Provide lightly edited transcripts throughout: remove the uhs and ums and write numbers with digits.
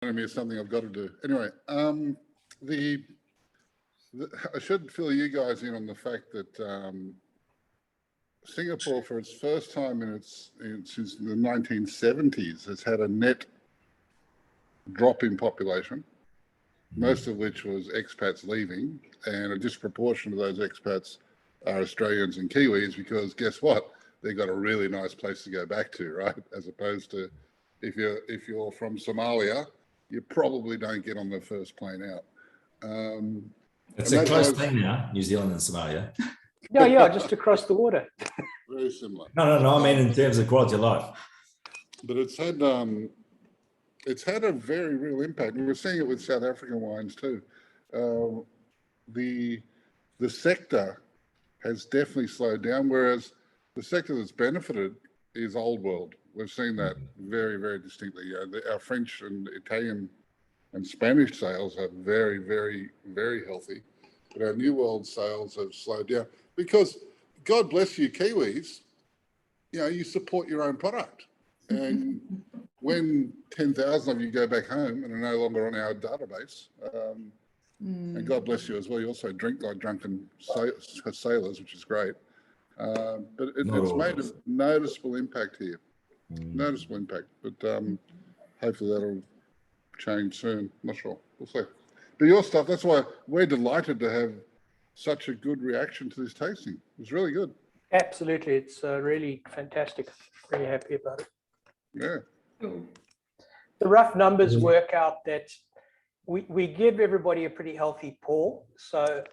me is something I've got to do. Anyway, I should fill you guys in on the fact that Singapore, for its first time since the 1970s, has had a net drop in population, most of which was expats leaving, and a disproportion of those expats are Australians and Kiwis, because guess what? They've got a really nice place to go back to, right? As opposed to if you're from Somalia, you probably don't get on the first plane out. It's a close thing now, New Zealand and Somalia. Yeah, just across the water. Very similar. No. I mean, in terms of quality of life. But it's had a very real impact. And we're seeing it with South African wines too. The sector has definitely slowed down, whereas the sector that's benefited is Old World. We've seen that very, very distinctly. Our French and Italian and Spanish sales are very, very, very healthy, but our New World sales have slowed down because, God bless you, Kiwis, you support your own product. And when 10,000 of you go back home and are no longer on our database, and God bless you as well, you also drink like drunken sailors, which is great. But it's made a noticeable impact here. Noticeable impact. But hopefully that'll change soon. Not sure. We'll see. But your stuff, that's why we're delighted to have such a good reaction to this tasting. It was really good. Absolutely. It's really fantastic. Really happy about it. Yeah. The rough numbers work out that we give everybody a pretty healthy pour. So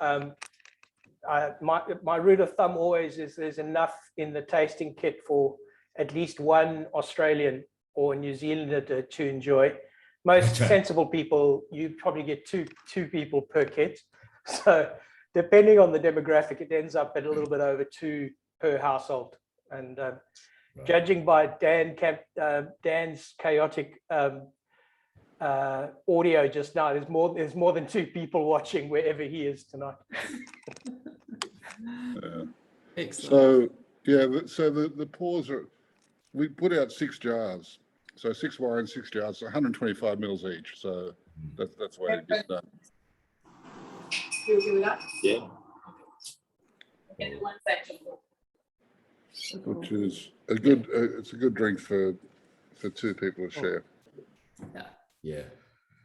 my rule of thumb always is there's enough in the tasting kit for at least one Australian or New Zealander to enjoy. Most sensible people, you probably get two people per kit. So depending on the demographic, it ends up at a little bit over 2 per household. And judging by Dan's chaotic audio just now, there's more than 2 people watching wherever he is tonight. Excellent. So the pours are, we put out 6 jars. So 6 wines, 6 jars, 125 mils each. So that's the way it gets done. You okay with that? Yeah. Okay, one section. Which is a good, it's a good drink for 2 people to share. Yeah,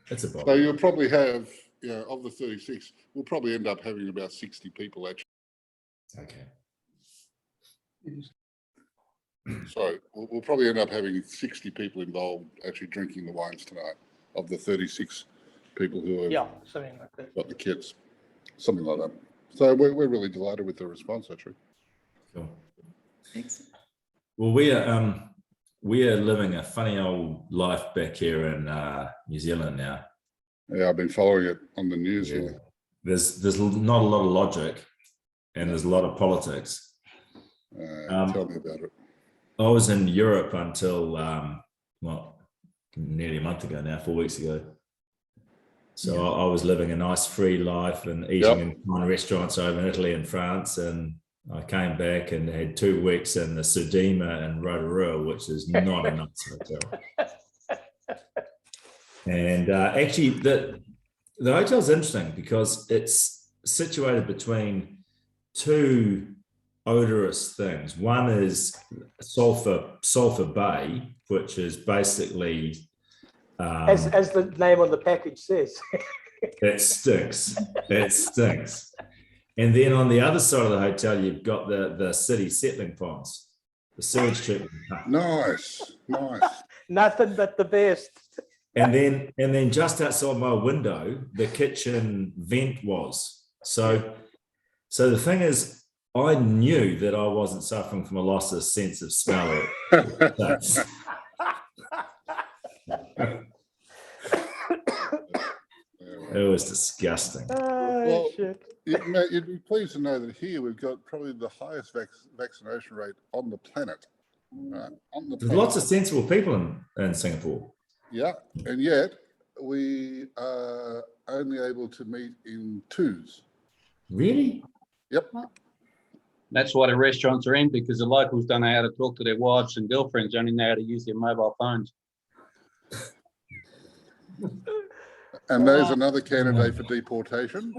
it's a So bottle. you'll probably have, of the 36, we'll probably end up having about 60 people actually. Okay. So we'll probably end up having 60 people involved actually drinking the wines tonight, of the 36 people who have something like that. got the kits, something like that. So we're really delighted with the response actually. Cool. Excellent. Well, we are living a funny old life back here in New Zealand now. Yeah, I've been following it on the news here. There's not a lot of logic, and there's a lot of politics. Tell me about it. I was in Europe until nearly a month ago now, 4 weeks ago. So I was living a nice free life and eating in fine restaurants over in Italy and France, and I came back and had 2 weeks in the Sudima and Rotorua, which is not a nice hotel. And actually, the hotel's interesting because it's situated between 2 odorous things. One is Sulphur Bay, which is basically as the name on the package says. It stinks. It stinks. And then on the other side of the hotel, you've got the city settling ponds, the sewage treatment. Nice. Nothing but the best. And then just outside my window, the kitchen vent was. So the thing is, I knew that I wasn't suffering from a loss of sense of smell. It was disgusting. Well, you'd be pleased to know that here we've got probably the highest vaccination rate on the planet. There's lots of sensible people in Singapore. Yeah, and yet we are only able to meet in 2s. Really? Yep. That's why the restaurants are in, because the locals don't know how to talk to their wives and girlfriends, only know how to use their mobile phones. And there's another candidate for deportation.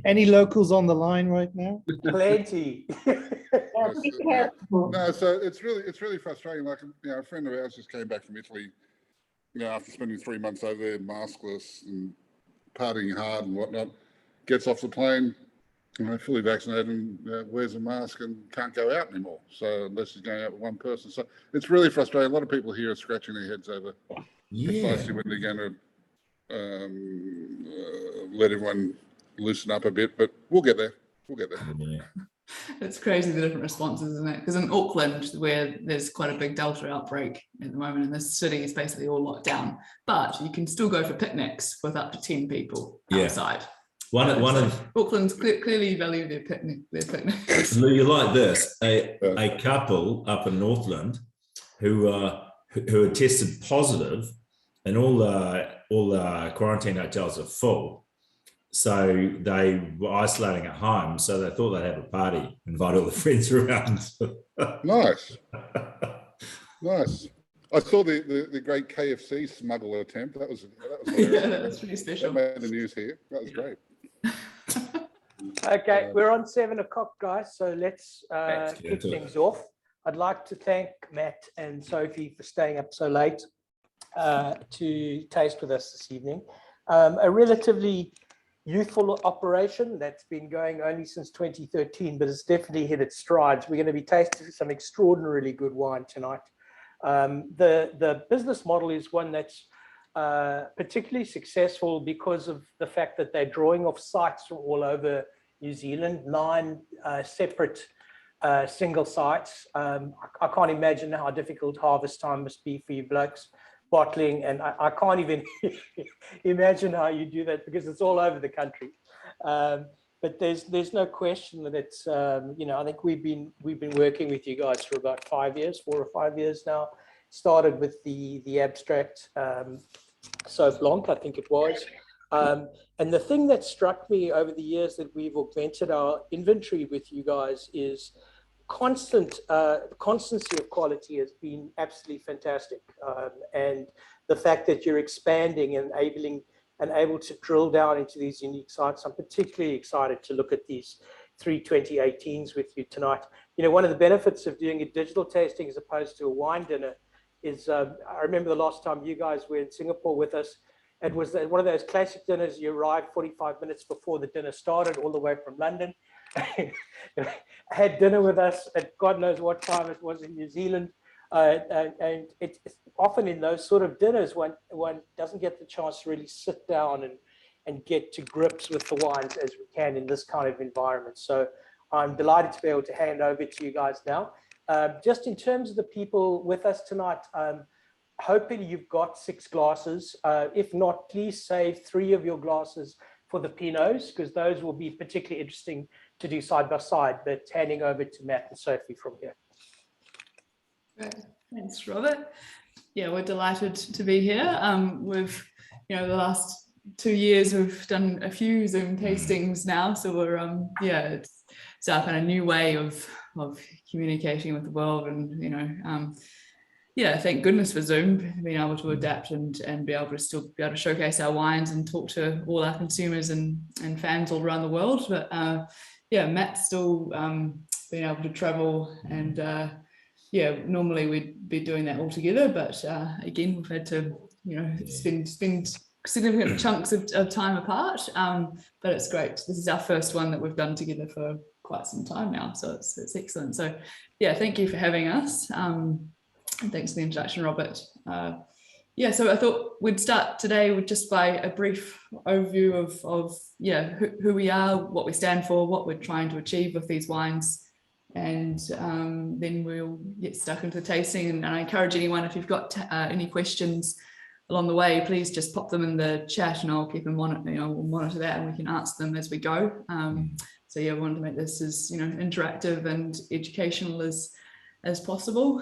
Any locals on the line right now? Plenty. No, so it's really frustrating. Like, you know, a friend of ours just came back from Italy, you know, after spending 3 months over there, maskless and partying hard and whatnot, gets off the plane, you know, fully vaccinated and wears a mask and can't go out anymore. So unless he's going out with one person. So it's really frustrating. A lot of people here are scratching their heads over precisely when they're going to let everyone loosen up a bit, but we'll get there. We'll get there. Yeah. It's crazy the different responses, isn't it? Because in Auckland, where there's quite a big Delta outbreak at the moment, and this city is basically all locked down, but you can still go for picnics with up to 10 people outside. One of Auckland's clearly value their picnics. You like this? A couple up in Northland who had tested positive, and all the quarantine hotels are full. So they were isolating at home. So they thought they'd have a party, invite all the friends around. Nice. Nice. I saw the great KFC smuggle attempt. That was Yeah, that's pretty special. That made the news here. That was great. Okay, we're on 7 o'clock, guys. So let's kick things off. I'd like to thank Matt and Sophie for staying up so late to taste with us this evening. A relatively youthful operation that's been going only since 2013, but it's definitely hit its strides. We're going to be tasting some extraordinarily good wine tonight. The business model is one that's particularly successful because of the fact that they're drawing off sites from all over New Zealand, 9 separate single sites. I can't imagine how difficult harvest time must be for you blokes bottling, and I can't even imagine how you do that because it's all over the country. But there's no question that it's you know, I think we've been working with you guys for about 4 or 5 years now. Started with the abstract Sauv Blanc, I think it was. And the thing that struck me over the years that we've augmented our inventory with you guys is constancy of quality has been absolutely fantastic. And the fact that you're expanding and able to drill down into these unique sites. I'm particularly excited to look at these 3 2018s with you tonight. You know, one of the benefits of doing a digital tasting as opposed to a wine dinner is, I remember the last time you guys were in Singapore with us, it was one of those classic dinners. You arrived 45 minutes before the dinner started, all the way from London. Had dinner with us at God knows what time it was in New Zealand. And it's often in those sort of dinners one doesn't get the chance to really sit down and get to grips with the wines as we can in this kind of environment. So I'm delighted to be able to hand over to you guys now. Just in terms of the people with us tonight, hoping you've got 6 glasses. If not, please save 3 of your glasses for the Pinots, because those will be particularly interesting to do side by side. But handing over to Matt and Sophie from here. Great. Thanks, Robert. Yeah, we're delighted to be here. We've, you know, the last 2 years we've done a few Zoom tastings now, so we're it's our kind of new way of communicating with the world, and you know, thank goodness for Zoom, being able to adapt and be able to showcase our wines and talk to all our consumers and fans all around the world. But Matt's still being able to travel, and normally we'd be doing that all together, but again, we've had to, you know, spend significant chunks of time apart, but it's great. This is our first one that we've done together for quite some time now, so it's excellent. So thank you for having us, and thanks for the introduction, Robert. So I thought we'd start today with just by a brief overview of who we are, what we stand for, what we're trying to achieve with these wines, and then we'll get stuck into the tasting. And I encourage anyone, if you've got any questions along the way, please just pop them in the chat, and I'll keep them on it. We'll monitor that, and we can answer them as we go. We wanted to make this as interactive and educational as possible.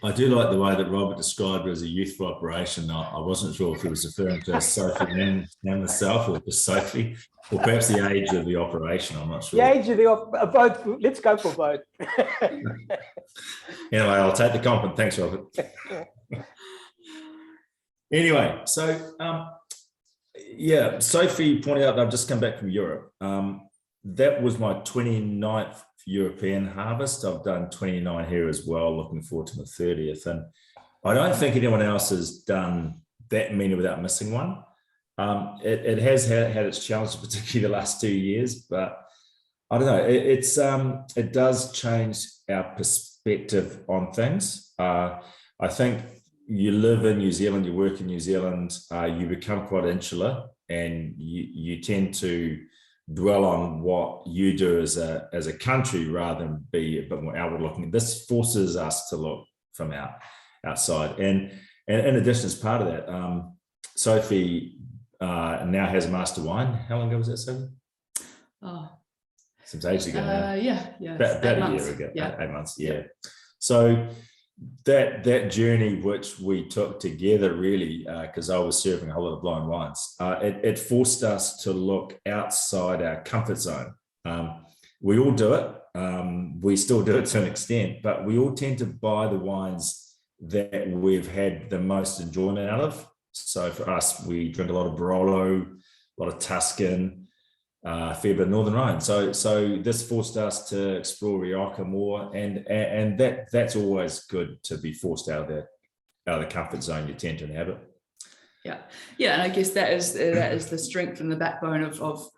I do like the way that Robert described it as a youthful operation. I wasn't sure if he was referring to Sophie and myself, or just Sophie, or perhaps the age of the operation. I'm not sure. The age of the both. Let's go for both. Anyway, I'll take the compliment. Thanks, Robert. Anyway, so yeah, Sophie pointed out that I've just come back from Europe. That was my 29th European harvest. I've done 29 here as well, looking forward to my 30th. And I don't think anyone else has done that many without missing one. It has had its challenges, particularly the last 2 years, but I don't know, it does change our perspective on things. I think you live in New Zealand, you work in New Zealand, you become quite insular, and you tend to dwell on what you do as a country rather than be a bit more outward looking. This forces us to look from outside. And in addition, as part of that, Sophie now has a master wine. How long ago was that, Sophie? Oh, Some ages ago now. yeah. About 8 a months. year ago, Yeah. 8 months, yeah. So that journey which we took together, really, because I was serving a whole lot of blind wines, it forced us to look outside our comfort zone. We all do it. We still do it to an extent, but we all tend to buy the wines that we've had the most enjoyment out of. So for us, we drink a lot of Barolo, a lot of Tuscan, a fair bit of Northern Rhone. So this forced us to explore Rioja more, and that's always good, to be forced out of the comfort zone you tend to inhabit. Yeah, and I guess that is the strength and the backbone of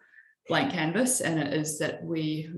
Blanc Canvas, and it is that we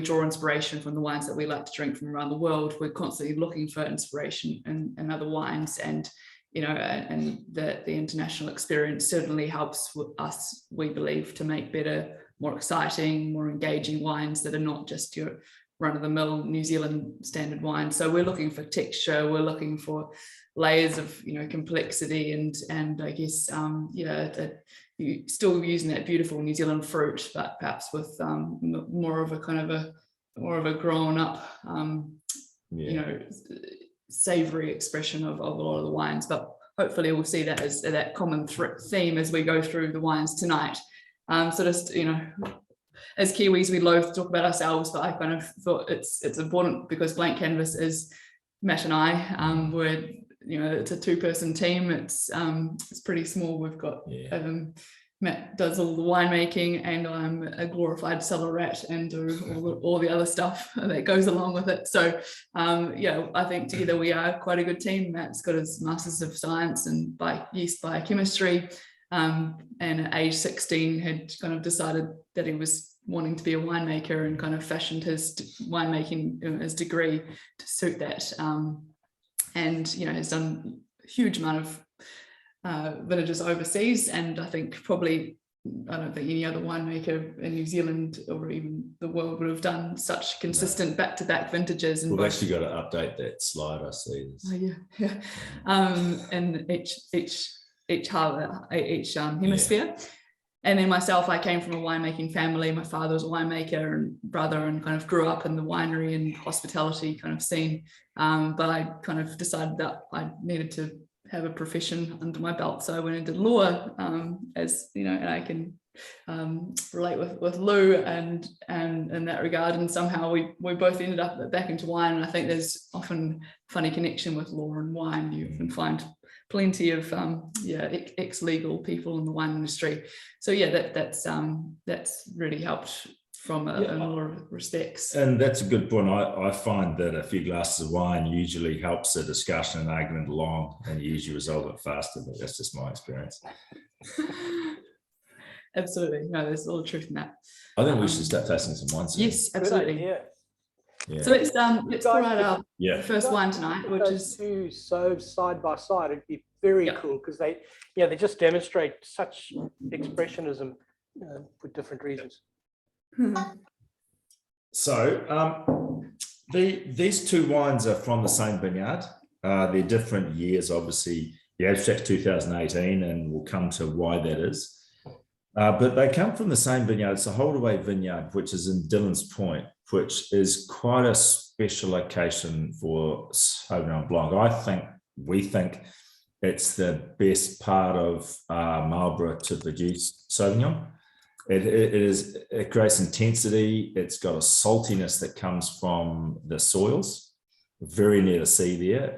draw inspiration from the wines that we like to drink from around the world. We're constantly looking for inspiration in other wines, and and the international experience certainly helps us, we believe, to make better, more exciting, more engaging wines that are not just your run-of-the-mill New Zealand standard wine. So we're looking for texture, we're looking for layers of complexity, and I guess that you still using that beautiful New Zealand fruit, but perhaps with more of a grown up savory expression of a lot of the wines. But hopefully we'll see that as that common theme as we go through the wines tonight. So just as Kiwis, we loathe to talk about ourselves, but I kind of thought it's important, because Blanc Canvas is Matt and I. We're it's a 2-person team. It's pretty small. We've got Matt does all the winemaking, and I'm a glorified cellar rat and do all the other stuff that goes along with it. So I think together we are quite a good team. Matt's got his Masters of Science in yeast biochemistry, and at age 16 had kind of decided that he was wanting to be a winemaker, and kind of fashioned his winemaking his degree to suit that, and has done a huge amount of villages overseas, and I don't think any other winemaker in New Zealand or even the world would have done such consistent back-to-back vintages. And we've actually got to update that slide, I see. And each hemisphere. And then myself, I came from a winemaking family. My father was a winemaker and brother, and kind of grew up in the winery and hospitality kind of scene. But I kind of decided that I needed to have a profession under my belt, so I went into law, and I can relate with Lou and in that regard, and somehow we both ended up back into wine. And I think there's often funny connection with law and wine. You can find plenty of ex-legal people in the wine industry. So that's really helped from a lot of respects. And that's a good point. I find that a few glasses of wine usually helps a discussion and argument along, and you usually resolve it faster, but that's just my experience. Absolutely. No, there's a lot of truth in that. I think we should start tasting some wine soon. Yes, absolutely. Yeah. So let's pour out our first wine tonight, which is two Sauves side by side. It'd be very cool, because they just demonstrate such expressionism for different reasons. So these two wines are from the same vineyard. They're different years, obviously. The abstract's 2018, and we'll come to why that is. But they come from the same vineyard. It's a Holdaway vineyard, which is in Dillon's Point, which is quite a special location for Sauvignon Blanc. We think it's the best part of Marlborough to produce Sauvignon. It creates intensity. It's got a saltiness that comes from the soils, very near the sea there.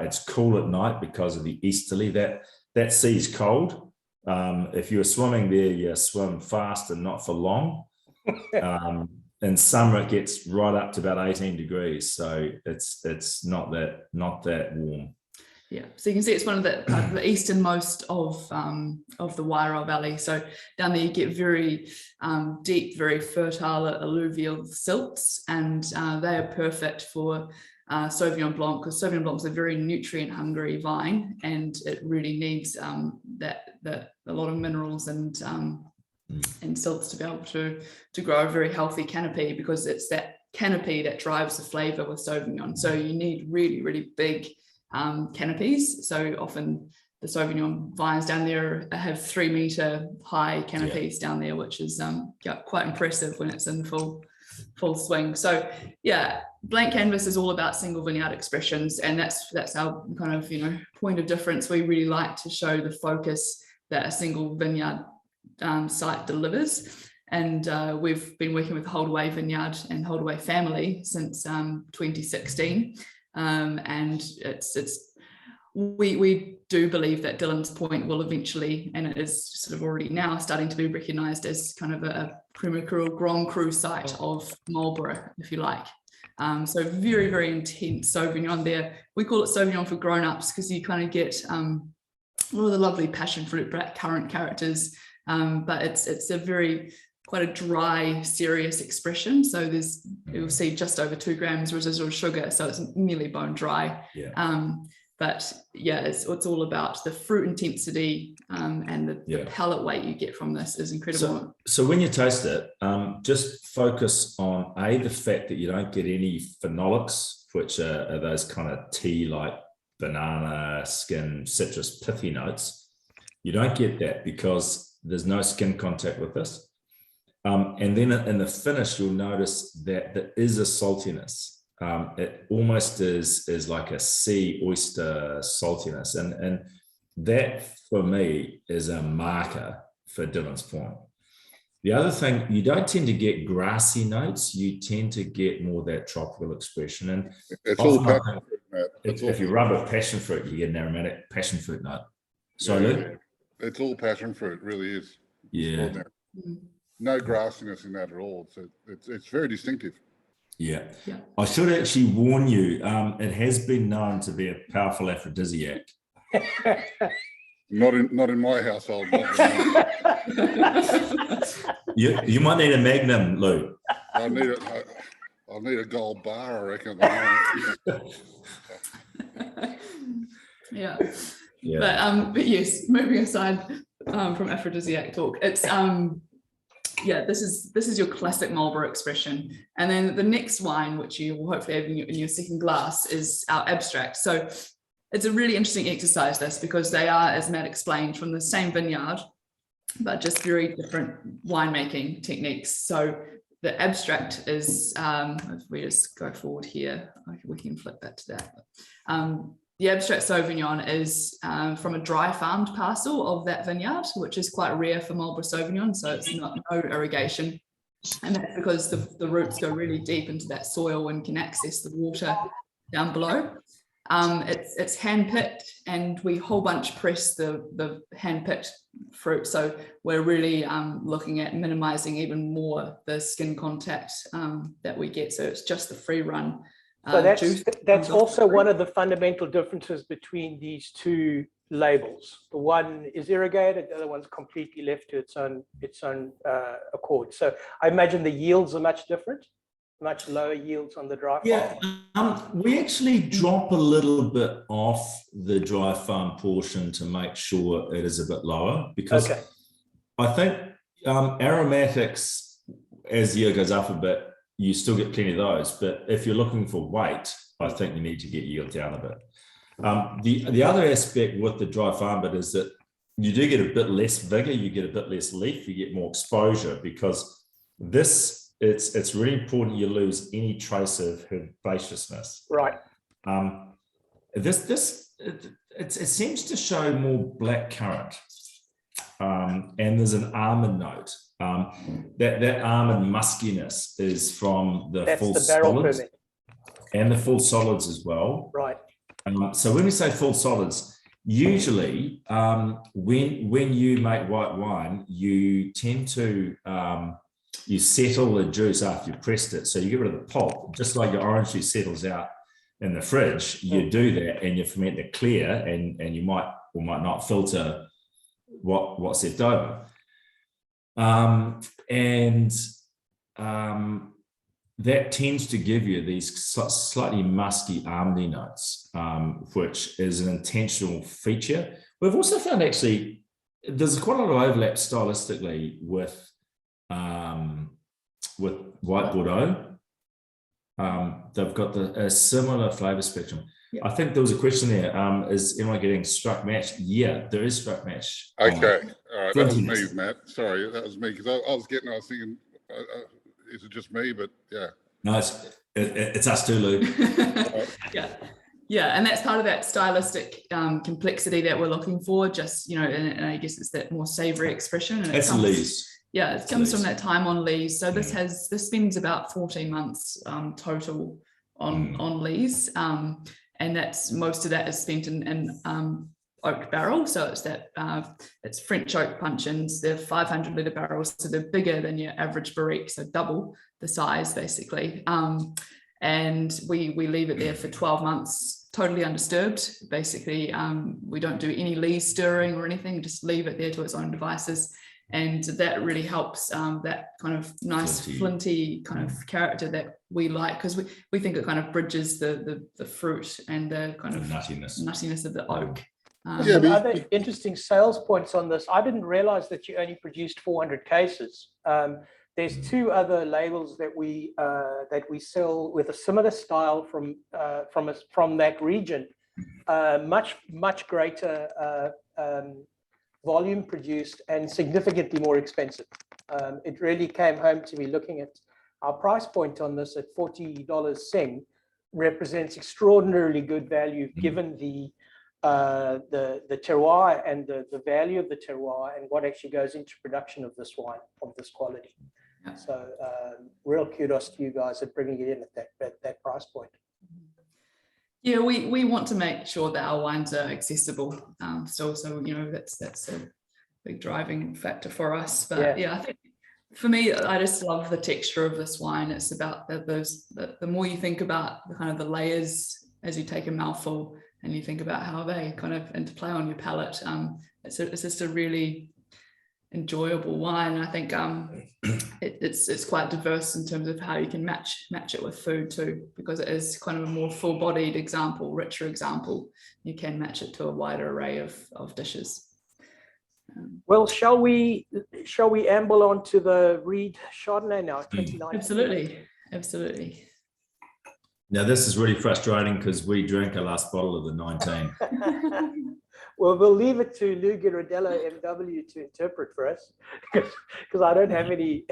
It's cool at night because of the easterly. That that sea's cold. If you're swimming there, you swim fast and not for long. In summer, it gets right up to about 18 degrees, so it's not that warm. Yeah, so you can see it's one of the easternmost of the Wairau Valley. So down there you get very deep, very fertile alluvial silts, and they are perfect for Sauvignon Blanc, because Sauvignon Blanc is a very nutrient-hungry vine, and it really needs a lot of minerals and silts to be able to grow a very healthy canopy, because it's that canopy that drives the flavour with Sauvignon. So you need really, really big canopies. So often the Sauvignon vines down there have 3 metre high canopies down there, which is quite impressive when it's in full swing. So yeah, Blanc Canvas is all about single vineyard expressions, and that's our kind of point of difference. We really like to show the focus that a single vineyard site delivers, and we've been working with Holdaway Vineyard and Holdaway family since 2016, and we do believe that Dillon's Point will eventually, and it is sort of already now starting to be recognised as kind of a Premier Cru Grand Cru site of Marlborough, if you like. So very, very intense Sauvignon there. We call it Sauvignon for grown-ups because you kind of get a lot of the lovely passion fruit, blackcurrant characters, but it's a quite a dry, serious expression. So you'll see just over 2 grams residual sugar, so it's nearly bone dry. But yeah, it's all about the fruit intensity, and the palate weight you get from this is incredible. So when you taste it, just focus on the fact that you don't get any phenolics, which are those kind of tea like banana, skin, citrus, pithy notes. You don't get that because there's no skin contact with this. And then in the finish, you'll notice that there is a saltiness. It almost is like a sea oyster saltiness. And that, for me, is a marker for Dillon's Point. The other thing, you don't tend to get grassy notes. You tend to get more that tropical expression. And it's all passion fruit, Matt. If you rub a passion fruit, you get an aromatic passion fruit note. Lou? It's all passion fruit, it really is. Yeah. No grassiness in that at all. It's very distinctive. Yeah. I should actually warn you, it has been known to be a powerful aphrodisiac. Not in my household. You might need a Magnum, Lou. I'll need a gold bar, I reckon. Yeah. But yes, moving aside from aphrodisiac talk, it's this is your classic Marlborough expression. And then the next wine, which you will hopefully have in your second glass, is our abstract. So it's a really interesting exercise, this, because they are, as Matt explained, from the same vineyard, but just very different winemaking techniques. So the abstract is, if we just go forward here, we can flip that to that. The abstract Sauvignon is from a dry farmed parcel of that vineyard, which is quite rare for Marlborough Sauvignon, so it's no irrigation. And that's because the roots go really deep into that soil and can access the water down below. It's hand-picked, and we whole bunch press the hand-picked fruit. So we're really looking at minimizing even more the skin contact that we get. So it's just the free run. So that's also one of the fundamental differences between these two labels. The one is irrigated, the other one's completely left to its own accord. So I imagine the yields are much different, much lower yields on the dry farm. We actually drop a little bit off the dry farm portion to make sure it is a bit lower, because I think aromatics, as the year goes up a bit, you still get plenty of those, but if you're looking for weight, I think you need to get yield down a bit. The other aspect with the dry farm bit is that you do get a bit less vigor, you get a bit less leaf, you get more exposure, because it's really important you lose any trace of herbaceousness. Right. It seems to show more blackcurrant, and there's an almond note. That almond muskiness is from the full solids and the full solids as well. Right. So when we say full solids, usually when you make white wine, you tend to you settle the juice after you pressed it. So you get rid of the pulp, just like your orange juice settles out in the fridge. You do that and you ferment it clear, and you might or might not filter what's left over. That tends to give you these slightly musky almondy notes, which is an intentional feature. We've also found actually there's quite a lot of overlap stylistically with white Bordeaux. They've got a similar flavour spectrum. Yeah. I think there was a question there. Is anyone getting struck match? Yeah, there is struck match. Okay, all right, that was me, Flintiness. Matt. Sorry, that was me, because I was thinking, is it just me? But yeah. No, it's us too, Lou. Yeah, and that's part of that stylistic complexity that we're looking for. Just, you know, and I guess it's that more savoury expression. And It's a lees. Yeah, it comes from lees. that time on lees. So this spends about 14 months total on lees, and that's most of that is spent in oak barrel. So it's that it's French oak puncheons. They're 500 litre barrels, so they're bigger than your average barrique, so double the size basically. And we leave it there for 12 months, totally undisturbed. Basically, we don't do any lee stirring or anything, just leave it there to its own devices. And that really helps that kind of nice flinty kind of character that we like, because we think it kind of bridges the fruit and the kind of nuttiness of the oak. Other interesting sales points on this. I didn't realize that you only produced 400 cases. There's two other labels that we sell with a similar style from that region, much greater volume produced and significantly more expensive. It really came home to me looking at our price point on this at $40 Sing represents extraordinarily good value given the terroir and the value of the terroir and what actually goes into production of this wine of this quality. Yeah. So real kudos to you guys at bringing it in at that price point. Yeah, we want to make sure that our wines are accessible. So you know that's a big driving factor for us. But yeah, I think for me, I just love the texture of this wine. It's about the more you think about the kind of the layers as you take a mouthful and you think about how they kind of interplay on your palate. It's just a really enjoyable wine. I think it's quite diverse in terms of how you can match it with food too, because it is kind of a more full-bodied example, richer example. You can match it to a wider array of dishes. Well, shall we amble on to the Reed Chardonnay now? 2019. Absolutely. Now this is really frustrating because we drank our last bottle of the 19. Well, we'll leave it to Lou Ghirardello, MW, to interpret for us, because I don't have any.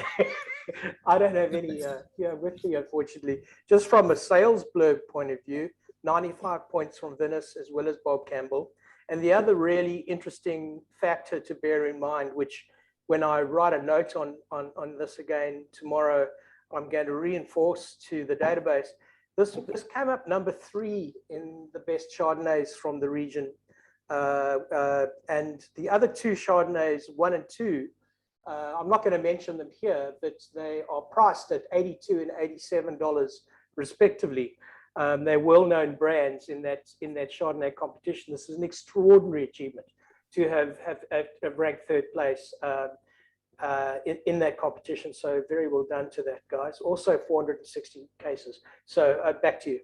Here with me, unfortunately. Just from a sales blurb point of view, 95 points from Vinous as well as Bob Campbell. And the other really interesting factor to bear in mind, which when I write a note on this again tomorrow, I'm going to reinforce to the database. This came up number 3 in the best Chardonnays from the region. And the other 2 Chardonnays, 1 and 2, I'm not going to mention them here, but they are priced at $82 and $87 respectively. They're well-known brands in that Chardonnay competition. This is an extraordinary achievement to have ranked 3rd place in that competition. So very well done to that, guys. Also 460 cases. So back to you.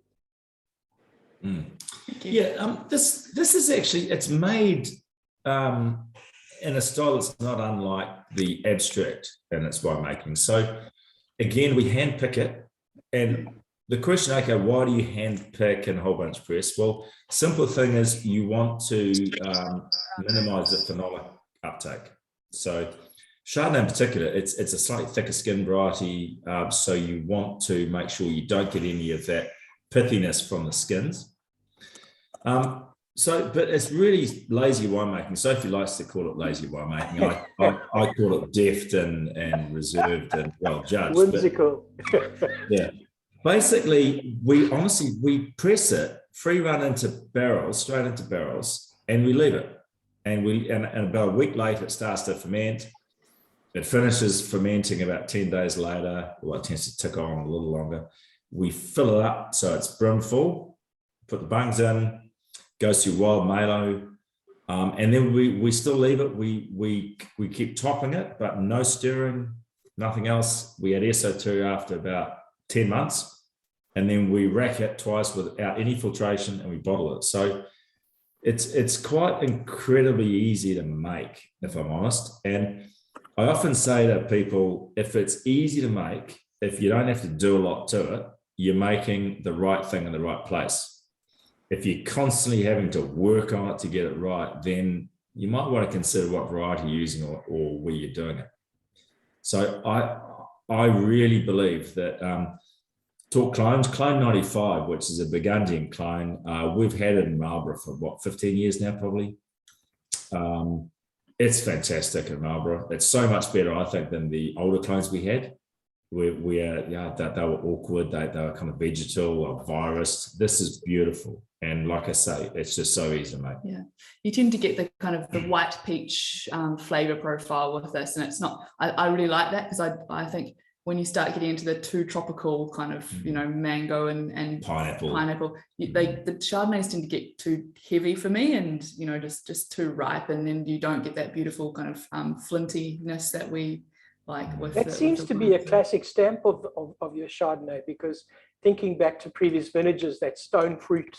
Yeah, this is actually, it's made in a style that's not unlike the abstract in its winemaking. So again, we hand pick it, and the question, okay, why do you hand pick and whole bunch press? Well, simple thing is you want to minimize the phenolic uptake. So Chardonnay in particular, it's a slightly thicker skin variety, so you want to make sure you don't get any of that pithiness from the skins. But it's really lazy winemaking. Sophie likes to call it lazy winemaking. I call it deft and reserved and well judged. Whimsical. Yeah. Basically, we press it, free run into barrels, straight into barrels, and we leave it. And about a week later, it starts to ferment. It finishes fermenting about 10 days later. Well, it tends to tick on a little longer. We fill it up so it's brim full, put the bungs in, goes through wild malo, and then we still leave it. We keep topping it, but no stirring, nothing else. We add SO2 after about 10 months, and then we rack it twice without any filtration, and we bottle it. So it's quite incredibly easy to make, if I'm honest. And I often say to people, if it's easy to make, if you don't have to do a lot to it, you're making the right thing in the right place. If you're constantly having to work on it to get it right, then you might want to consider what variety you're using or where you're doing it. So I really believe that talk clones, Clone 95, which is a Burgundian clone, we've had it in Marlborough for 15 years now, probably. It's fantastic in Marlborough. It's so much better, I think, than the older clones we had. They were awkward, they were kind of vegetal or virus. This is beautiful. And like I say, it's just so easy to make. Yeah, you tend to get the kind of the white peach flavor profile with this, and it's not. I really like that because I think when you start getting into the too tropical kind of mango and pineapple, the Chardonnays tend to get too heavy for me, and just too ripe, and then you don't get that beautiful kind of flintiness that we like with. That seems to be a classic stamp of your Chardonnay, because thinking back to previous vintages, that stone fruit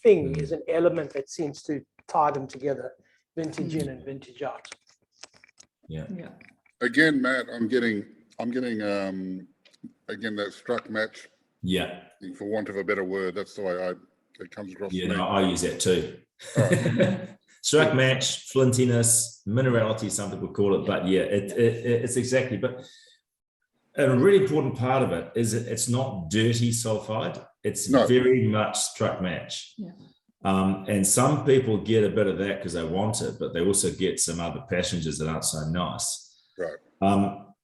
thing is an element that seems to tie them together, vintage in and vintage out. Yeah. Again, Matt, I'm getting again that struck match. Yeah. For want of a better word, that's the way it comes across. Yeah, no, I use that too. All right. Struck match, flintiness, minerality, some people call it, but yeah, it's exactly. But a really important part of it is it's not dirty sulfide. It's very much struck match. Yeah. And some people get a bit of that because they want it, but they also get some other passengers that aren't so nice. Right.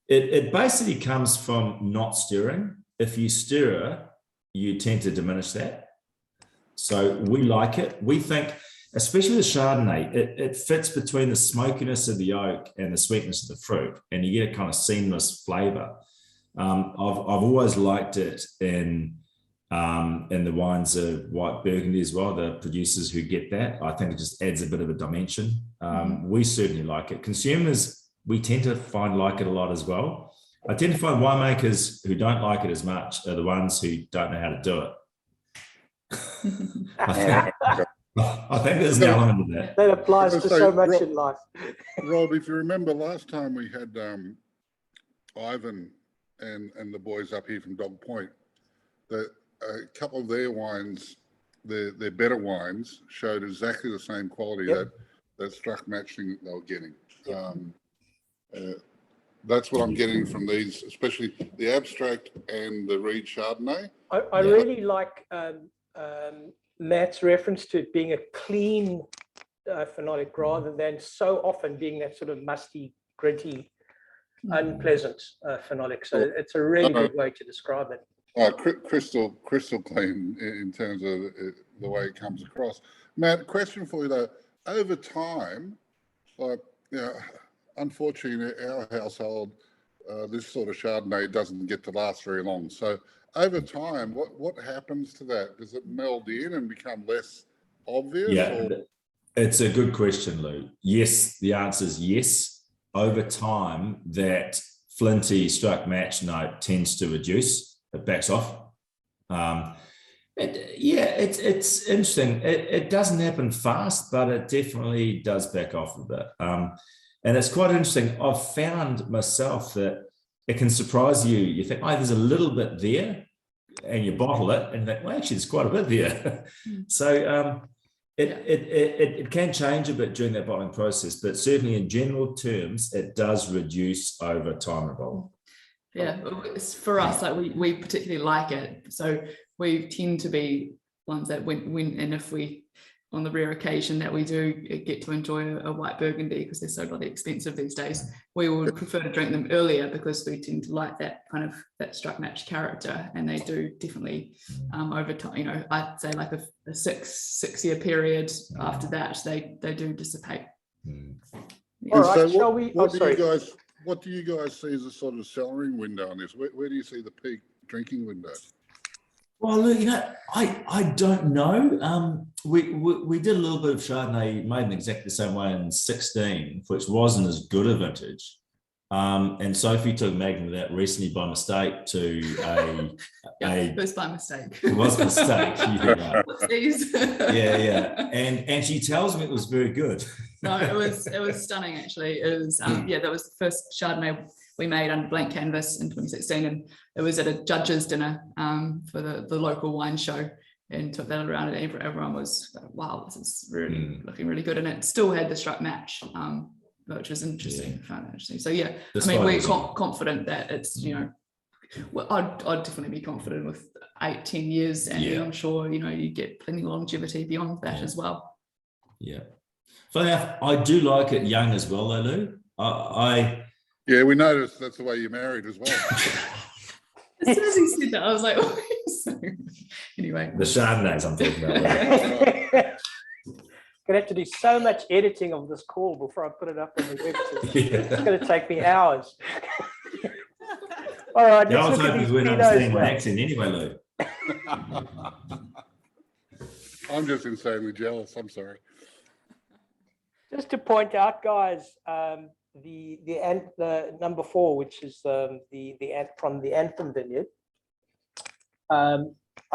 It basically comes from not stirring. If you stir, you tend to diminish that. So we like it. We think, especially the Chardonnay, it fits between the smokiness of the oak and the sweetness of the fruit, and you get a kind of seamless flavor. I've always liked it in the wines of white Burgundy as well, the producers who get that. I think it just adds a bit of a dimension. We certainly like it. Consumers, we tend to find like it a lot as well. I tend to find winemakers who don't like it as much are the ones who don't know how to do it. I think there's an element of that. That applies to so much in life. Rob, if you remember last time we had Ivan and the boys up here from Dog Point, a couple of their wines, their better wines, showed exactly the same quality that struck matching that they were getting. That's what I'm getting from these, especially the Abstract and the Reed Chardonnay. I really like Matt's reference to it being a clean phenolic rather than so often being that sort of musty, gritty, unpleasant phenolic. So it's a really good way to describe it. Crystal clean in terms of the way it comes across. Matt, question for you though. Over time, unfortunately in our household, this sort of Chardonnay doesn't get to last very long. So over time, what happens to that? Does it meld in and become less obvious? Yeah, it's a good question, Lou. Yes, the answer is yes. Over time, that flinty struck match note tends to reduce. It backs off. It's interesting. It doesn't happen fast, but it definitely does back off a bit. And it's quite interesting. I've found myself that it can surprise you. You think, there's a little bit there, and you bottle it, and you think, well, actually, there's quite a bit there. So it can change a bit during that bottling process, but certainly in general terms, it does reduce over time in bottle. Yeah, it's for us, like we particularly like it. So we tend to be ones that when and if we on the rare occasion that we do get to enjoy a white Burgundy, because they're so bloody expensive these days, we would prefer to drink them earlier because we tend to like that kind of that struck match character, and they do definitely over time. You know, I'd say like a six-year period after that, they do dissipate. All right, so shall we? what do you guys see as a sort of cellaring window on this? Where do you see the peak drinking window? Well, look, you know, I don't know. We did a little bit of Chardonnay, made in exactly the same way in 16, which wasn't as good a vintage. And Sophie took Magnum of that recently by mistake to It was by mistake. It was a mistake. Yeah. And she tells me it was very good. No, it was stunning actually. It was that was the first Chardonnay we made under blank canvas in 2016, and it was at a judge's dinner for the local wine show, and took that around, and everyone was like, wow, this is really looking really good, and it still had the struck match, which was interesting. I found that interesting. So yeah, I mean, we're confident that it's, you know, well, I'd definitely be confident with 8-10 years, and I'm sure, you know, you get plenty of longevity beyond that as well. Yeah. Funny enough, I do like it young as well, though, Lou. Yeah, we noticed that's the way you're married as well. As soon as he said that, I was like, oh, so, anyway. The Chardonnays I'm talking about. Gonna have to do so much editing of this call before I put it up on the website. It's gonna take me hours. All right. I was hoping you wouldn't understand my accent anyway, Lou. I'm just insanely jealous. I'm sorry. Just to point out, guys, the number 4, which is from the Anthem Vineyard. I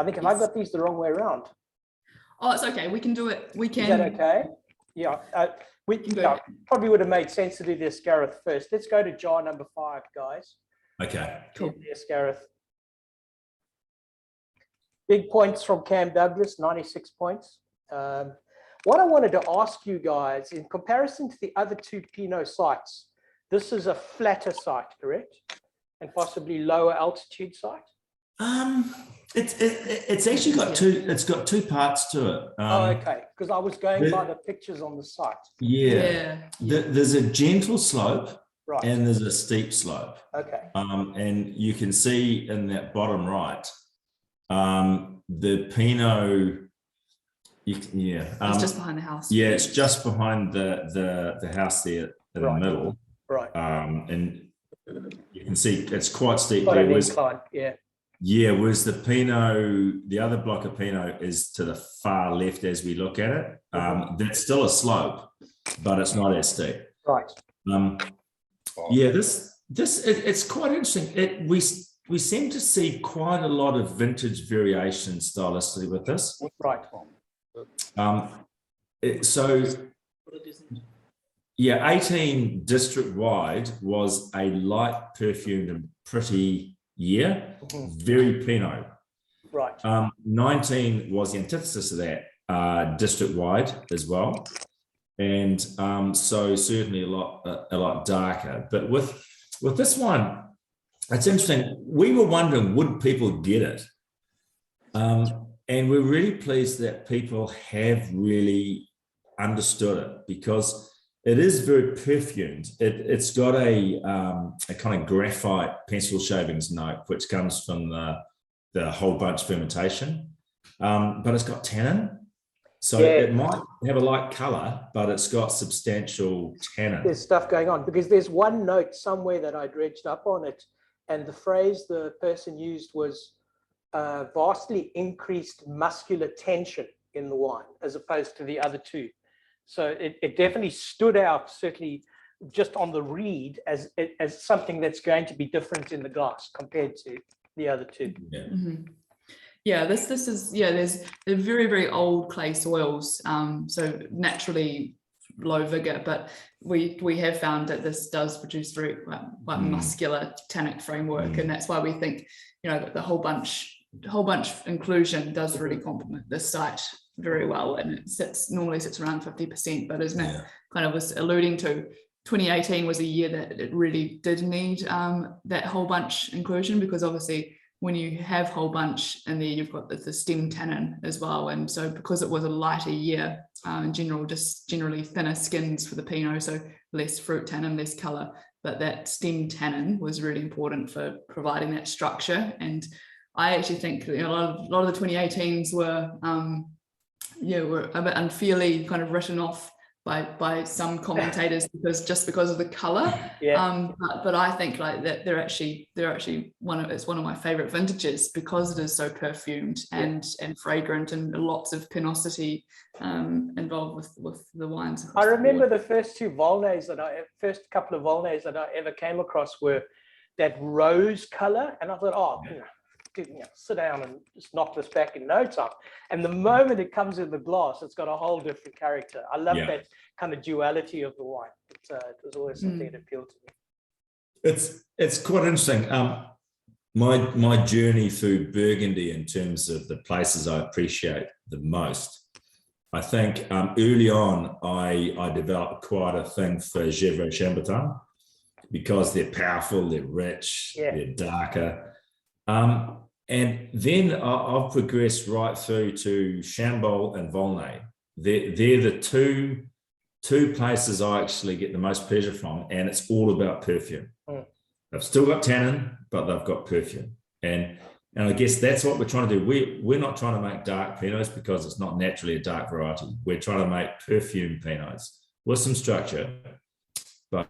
think, have I got these the wrong way around? Oh, it's okay. We can do it. We can. Is that okay? Yeah. We probably would have made sense to do the Escaroth first. Let's go to jar number 5, guys. Okay. Cool. The Escaroth. Big points from Cam Douglas, 96 points. What I wanted to ask you guys, in comparison to the other 2 Pinot sites, this is a flatter site, correct? And possibly lower altitude site? It's actually got two. It's got 2 parts to it. Okay. Because I was going by the pictures on the site. Yeah. There's a gentle slope, right, and there's a steep slope. Okay. And you can see in that bottom right, the Pinot. It's just behind the house. Yeah, it's just behind the house there in the middle. Right. And you can see it's quite steep. Quite an incline, yeah. Yeah, whereas the Pinot, the other block of Pinot is to the far left as we look at it. That's still a slope, but it's not as steep. Right. Yeah, it's quite interesting. We seem to see quite a lot of vintage variation stylistically with this. Right. So 18 district wide was a light perfumed and pretty year, very Pinot. Right. 19 was the antithesis of that, district wide as well, and so certainly a lot darker. But with this one, it's interesting. We were wondering, would people get it? And we're really pleased that people have really understood it, because it is very perfumed. It's got a kind of graphite pencil shavings note, which comes from the whole bunch fermentation, but it's got tannin. So it might have a light color, but it's got substantial tannin. There's stuff going on, because there's one note somewhere that I dredged up on it, and the phrase the person used was vastly increased muscular tension in the wine as opposed to the other 2. So it definitely stood out, certainly just on the read, as something that's going to be different in the glass compared to the other 2. Yeah. Mm-hmm. Yeah, this is there's they're very, very old clay soils, so naturally low vigor, but we have found that this does produce very quite muscular tannic framework, and that's why we think, you know, that the whole bunch inclusion does really complement this site very well, and it normally sits around 50%, but as Matt kind of was alluding to, 2018 was a year that it really did need that whole bunch inclusion, because obviously when you have whole bunch and then you've got the stem tannin as well, and so because it was a lighter year, in general, just generally thinner skins for the Pinot, so less fruit tannin, less colour. But that stem tannin was really important for providing that structure. And I actually think a lot of the 2018s were a bit unfairly kind of written off by some commentators because of the color. Yeah. But I think like that they're actually it's one of my favorite vintages because it is so perfumed and fragrant and lots of pinosity involved with the wines. I remember the first couple of Volnays that I ever came across were that rose color, and I thought, sit down and just knock this back in no time. And the moment it comes in the glass, it's got a whole different character. I love that kind of duality of the wine. It was always something that appealed to me. It's quite interesting. My journey through Burgundy in terms of the places I appreciate the most. I think early on, I developed quite a thing for Gevrey Chambertin because they're powerful, they're rich, they're darker. And then I've progressed right through to Chambol and Volnay. They're the two places I actually get the most pleasure from, and it's all about perfume. They've still got tannin, but they've got perfume. And I guess that's what we're trying to do. We're not trying to make dark Pinots because it's not naturally a dark variety. We're trying to make perfume Pinots with some structure, but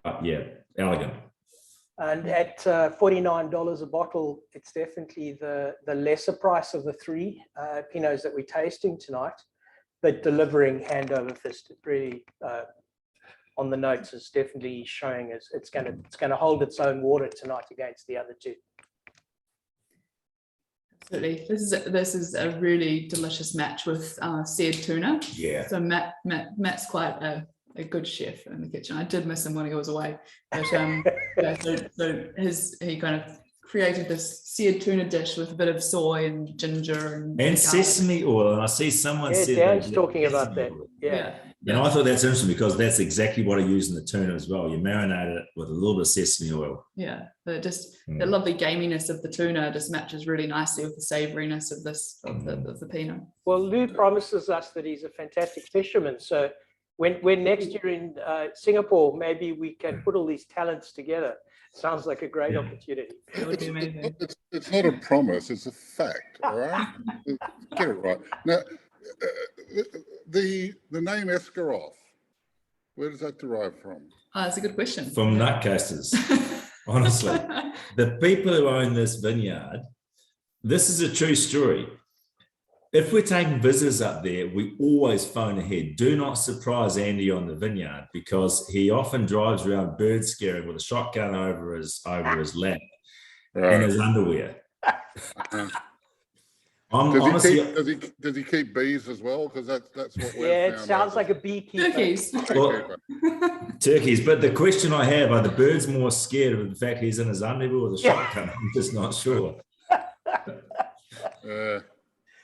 elegant. And at $49 a bottle, it's definitely the lesser price of the three Pinots that we're tasting tonight, but delivering hand over fist. It really, on the notes, is definitely showing us it's going to hold its own water tonight against the other two. Absolutely, this is a really delicious match with seared tuna. Yeah. So Matt's quite a good chef in the kitchen. I did miss him when he was away, but he kind of created this seared tuna dish with a bit of soy and ginger and sesame oil. And I see someone said Dan's talking about that. Yeah. And I thought that's interesting because that's exactly what I use in the tuna as well. You marinate it with a little bit of sesame oil. Yeah, but just the lovely gaminess of the tuna just matches really nicely with the savouriness of the Pinot. Well, Lou promises us that he's a fantastic fisherman. So when next year in Singapore, maybe we can put all these talents together. Sounds like a great opportunity. It would be amazing. It's not a promise, it's a fact, all right? Get it right. Now, the name Escaroth, where does that derive from? That's a good question. From nutcasters, honestly. The people who own this vineyard, this is a true story. If we're taking visitors up there, we always phone ahead. Do not surprise Andy on the vineyard because he often drives around bird scaring with a shotgun over his lap and his underwear. Does he keep bees as well? Because that's what we're it sounds like a beekeeper. Turkeys. Well, turkeys. But the question I have, are the birds more scared of the fact he's in his underwear with a shotgun? I'm just not sure.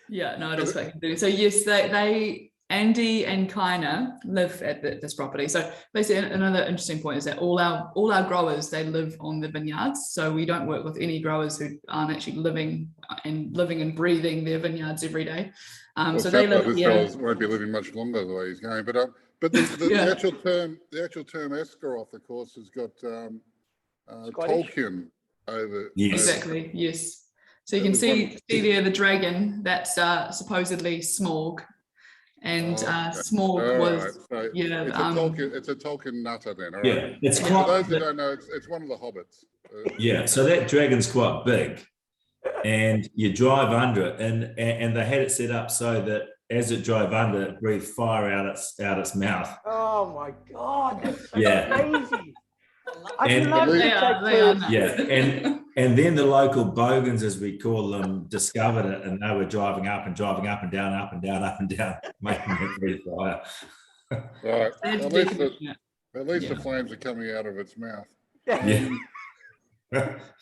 Yeah, no, it is what I can do. So yes, they Andy and Kaina live at this property. So basically, another interesting point is that all our growers, they live on the vineyards. So we don't work with any growers who aren't actually living and breathing their vineyards every day. So they live here. This won't be living much longer the way he's going. But the actual term Escaroth, of course, has got Tolkien over. Yes. Exactly. Yes. So you can see there the dragon, that's supposedly Smaug, and Smaug was it's a Tolkien nutter then. All right? Yeah, it's for quite. those who don't know, it's one of the hobbits. Yeah, so that dragon's quite big, and you drive under it, and they had it set up so that as it drove under, it breathed fire out its mouth. Oh my God, that's so crazy. And then the local bogans, as we call them, discovered it, and they were driving up and down, making it breathe fire. Right. At least the flames are coming out of its mouth. Yeah.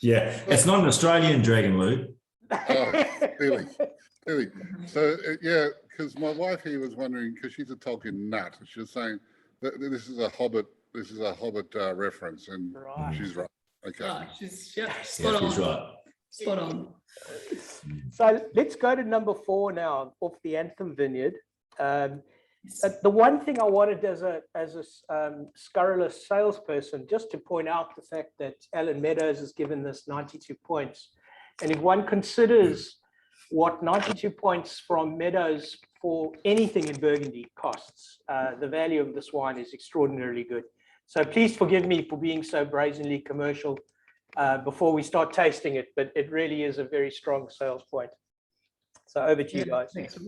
Yeah. It's not an Australian dragon, Lou. Oh, clearly. So because my wife here was wondering, because she's a Tolkien nut, she was saying that this is a Hobbit. This is a Hobbit reference, and she's right. Okay. Oh, she's spot on. She's right. Spot on. So let's go to number 4 now, off the Anthem Vineyard. The one thing I wanted as a scurrilous salesperson, just to point out the fact that Alan Meadows has given this 92 points. And if one considers what 92 points from Meadows for anything in Burgundy costs, the value of this wine is extraordinarily good. So please forgive me for being so brazenly commercial before we start tasting it, but it really is a very strong sales point. So over to you guys. Thanks.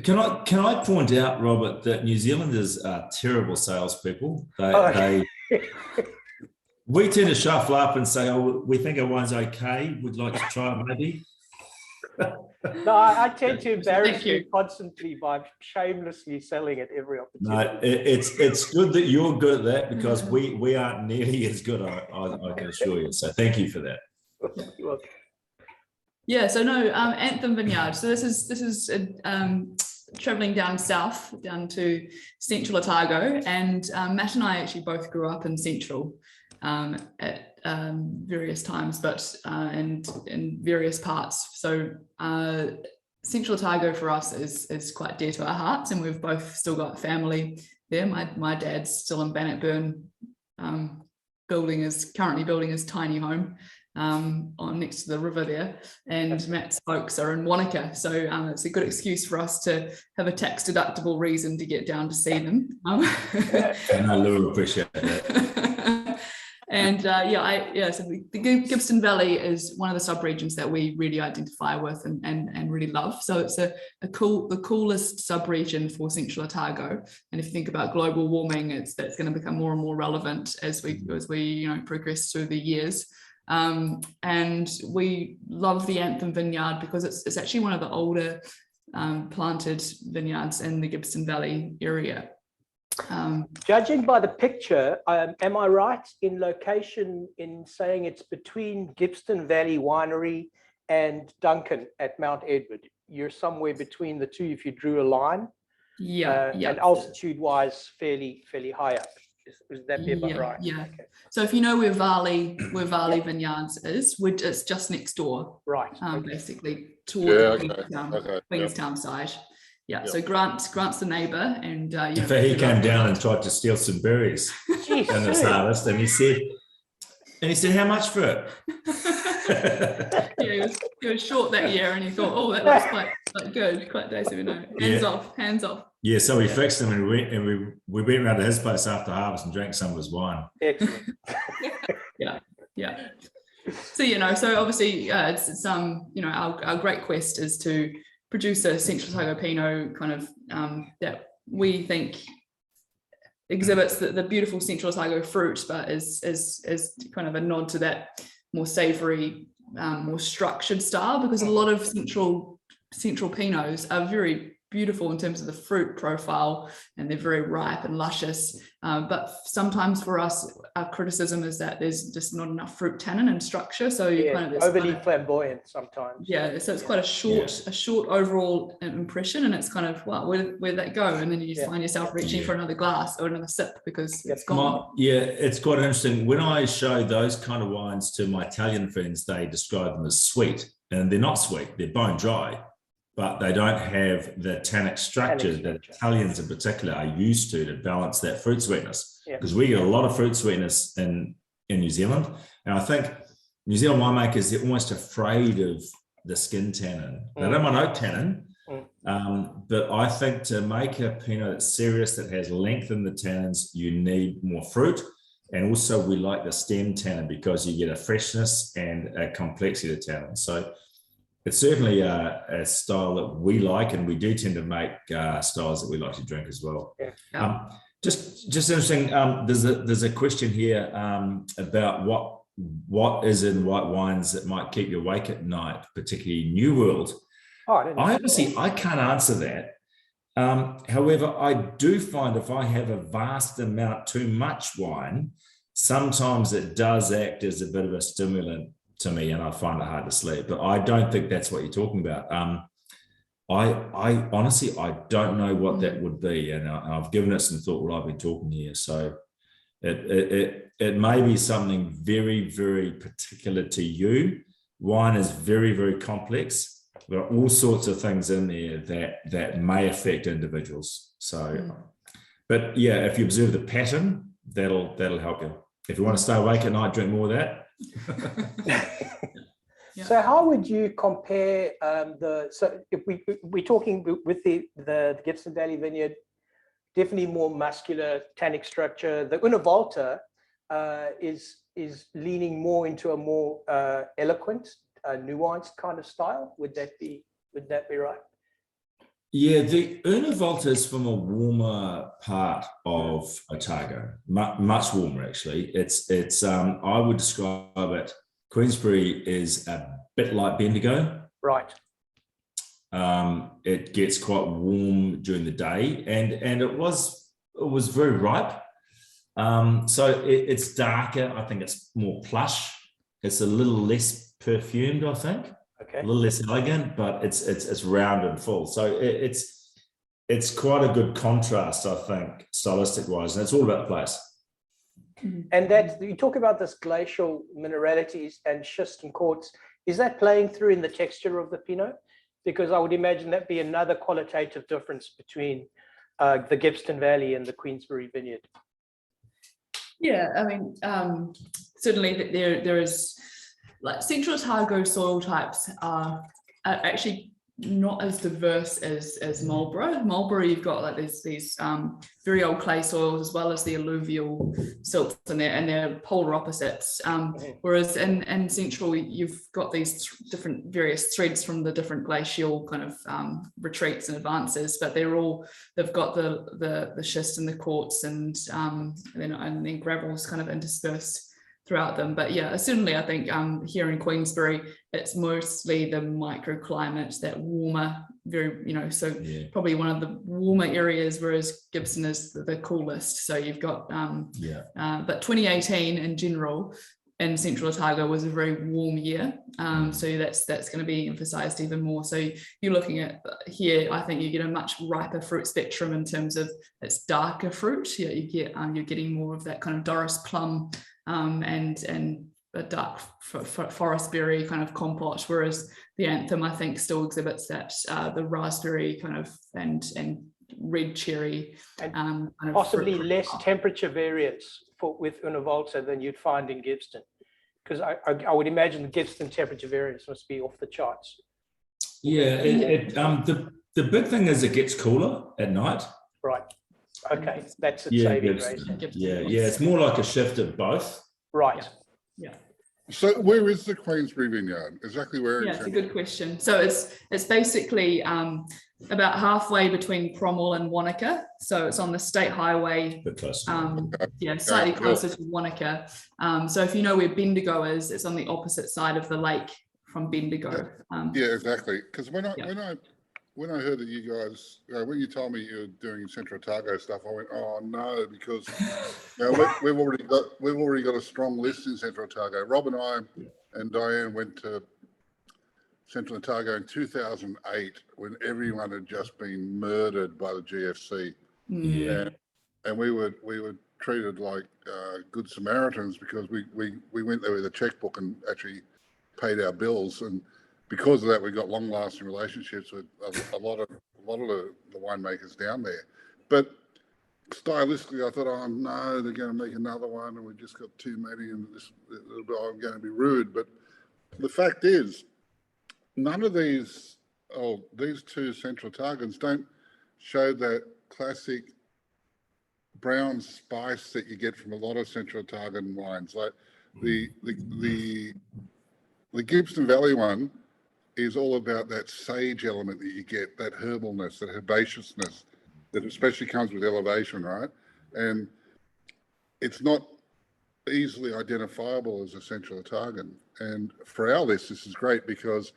Can I point out, Robert, that New Zealanders are terrible salespeople. We tend to shuffle up and say, "Oh, we think our wine's okay. We'd like to try it, maybe." No, I tend to embarrass you constantly by shamelessly selling it every opportunity. No, it's good that you're good at that, because we aren't nearly as good. I can assure you. So thank you for that. You're welcome. Yeah, so no, Anthem Vineyard. So this is traveling down south, down to Central Otago, and Matt and I actually both grew up in Central at various times, but and in various parts. So Central Otago for us is quite dear to our hearts, and we've both still got family there. My dad's still in Bannockburn, currently building his tiny home on next to the river there, and Matt's folks are in Wanaka, so it's a good excuse for us to have a tax deductible reason to get down to see them. And I really appreciate that. And so the Gibson Valley is one of the sub-regions that we really identify with and really love. So it's the coolest sub-region for Central Otago. And if you think about global warming, that's going to become more and more relevant as we progress through the years. And we love the Anthem Vineyard because it's actually one of the older planted vineyards in the Gibson Valley area. Judging by the picture, am I right in location in saying it's between Gibson Valley Winery and Duncan at Mount Edward? You're somewhere between the two if you drew a line. Yeah. And altitude-wise, fairly high up. Is that be about right? Yeah. Okay. So if you know where Varley Vineyards is, it's just next door. Right. Basically towards Okay. Queenstown side. Yeah. So Grant's the neighbour, and In fact, he came down and tried to steal some berries in this harvest, and he said, "How much for it?" Yeah, he was short that year, and he thought, "Oh, that looks quite good, quite tasty." No, hands off. Yeah, so we fixed him, and we went around to his place after harvest and drank some of his wine. Excellent. Yeah. So so obviously it's our great quest is to produce a Central Otago Pinot kind of that we think exhibits the beautiful Central Otago fruit, but is kind of a nod to that more savoury, more structured style, because a lot of central Pinots are very beautiful in terms of the fruit profile, and they're very ripe and luscious. But sometimes for us, our criticism is that there's just not enough fruit tannin and structure. So you kind of overly flamboyant sometimes. Yeah, so it's quite a short overall impression, and it's kind of where'd that go? And then you just find yourself reaching for another glass or another sip because it's gone. It's quite interesting. When I show those kind of wines to my Italian friends, they describe them as sweet, and they're not sweet. They're bone dry, but they don't have the tannic structure that Italians in particular are used to balance that fruit sweetness. Because we get a lot of fruit sweetness in New Zealand. And I think New Zealand winemakers, they're almost afraid of the skin tannin. They don't want oak tannin, but I think to make a Pinot that's serious, that has length in the tannins, you need more fruit. And also we like the stem tannin because you get a freshness and a complexity of the tannin. So it's certainly a style that we like, and we do tend to make styles that we like to drink as well. Just interesting. There's a question here about what is in white wines that might keep you awake at night, particularly New World. I can't answer that. However, I do find if I have a vast amount, too much wine, sometimes it does act as a bit of a stimulant to me, and I find it hard to sleep. But I don't think that's what you're talking about. I honestly, I don't know what that would be, and I've given it some thought while I've been talking here. So it may be something very, very particular to you. Wine is very, very complex, there are all sorts of things in there that may affect individuals. So, but yeah, if you observe the pattern, that'll help you. If you want to stay awake at night, drink more of that. Yeah. So how would you compare so if we're talking with the Gibson Valley Vineyard, definitely more muscular tannic structure. The Volta is leaning more into a more eloquent, nuanced kind of style. Would that be right? Yeah, the Volta is from a warmer part of Otago, much warmer actually. It's I would describe it. Queensberry is a bit like Bendigo. Right. It gets quite warm during the day, and it was very ripe. So it's darker. I think it's more plush. It's a little less perfumed, I think. Okay. A little less elegant, but it's round and full. So it's quite a good contrast, I think, stylistic wise, and it's all about the place. And that you talk about this glacial mineralities and schist and quartz. Is that playing through in the texture of the Pinot? Because I would imagine that'd be another qualitative difference between the Gibson Valley and the Queensberry Vineyard. Yeah, I mean, certainly there is, like, Central Otago soil types are actually not as diverse as Marlborough. Marlborough, you've got like these very old clay soils as well as the alluvial silts, and they're polar opposites. Whereas in Central, you've got these different various threads from the different glacial kind of retreats and advances, but they've got the schist and the quartz and then gravels kind of interspersed throughout them. But yeah, certainly I think here in Queensberry, it's mostly the microclimate, that warmer, probably one of the warmer areas, whereas Gibson is the coolest. So you've got, but 2018 in general in Central Otago was a very warm year. So that's going to be emphasized even more. So you're looking at here, I think you get a much riper fruit spectrum in terms of its darker fruit. Yeah, you're getting more of that kind of Doris plum and a dark forest berry kind of compote, whereas the Anthem, I think, still exhibits that the raspberry kind of and red cherry and kind of possibly fruit. less temperature variance with Volta than you'd find in Gibson, because I would imagine the Gibson temperature variance must be off the charts. Yeah, the big thing is it gets cooler at night. Right. Okay, that's its saving grace. Yeah, it's more like a shift of both. Right. Yeah. So where is the Queensberry Vineyard? Exactly where? Yeah, it's a good question. So it's basically about halfway between Cromwell and Wanaka. So it's on the state highway. A bit close. Slightly closer to Wanaka. So if you know where Bendigo is, it's on the opposite side of the lake from Bendigo. Yeah, exactly. Because when I heard that you guys, when you told me you were doing Central Otago stuff, I went, oh no, because we've already got a strong list in Central Otago. Rob and I and Diane went to Central Otago in 2008 when everyone had just been murdered by the GFC. Yeah. And we were treated like good Samaritans because we went there with a checkbook and actually paid our bills, and because of that, we got long-lasting relationships with a lot of the winemakers down there. But stylistically, I thought, oh no, they're going to make another one, and we just got too many, and I'm going to be rude. But the fact is, none of these two Central Otagans don't show that classic brown spice that you get from a lot of Central Otagan wines. Like the Gibson Valley one is all about that sage element that you get, that herbalness, that herbaceousness that especially comes with elevation, right? And it's not easily identifiable as a Central Otagan. And for our list, this is great because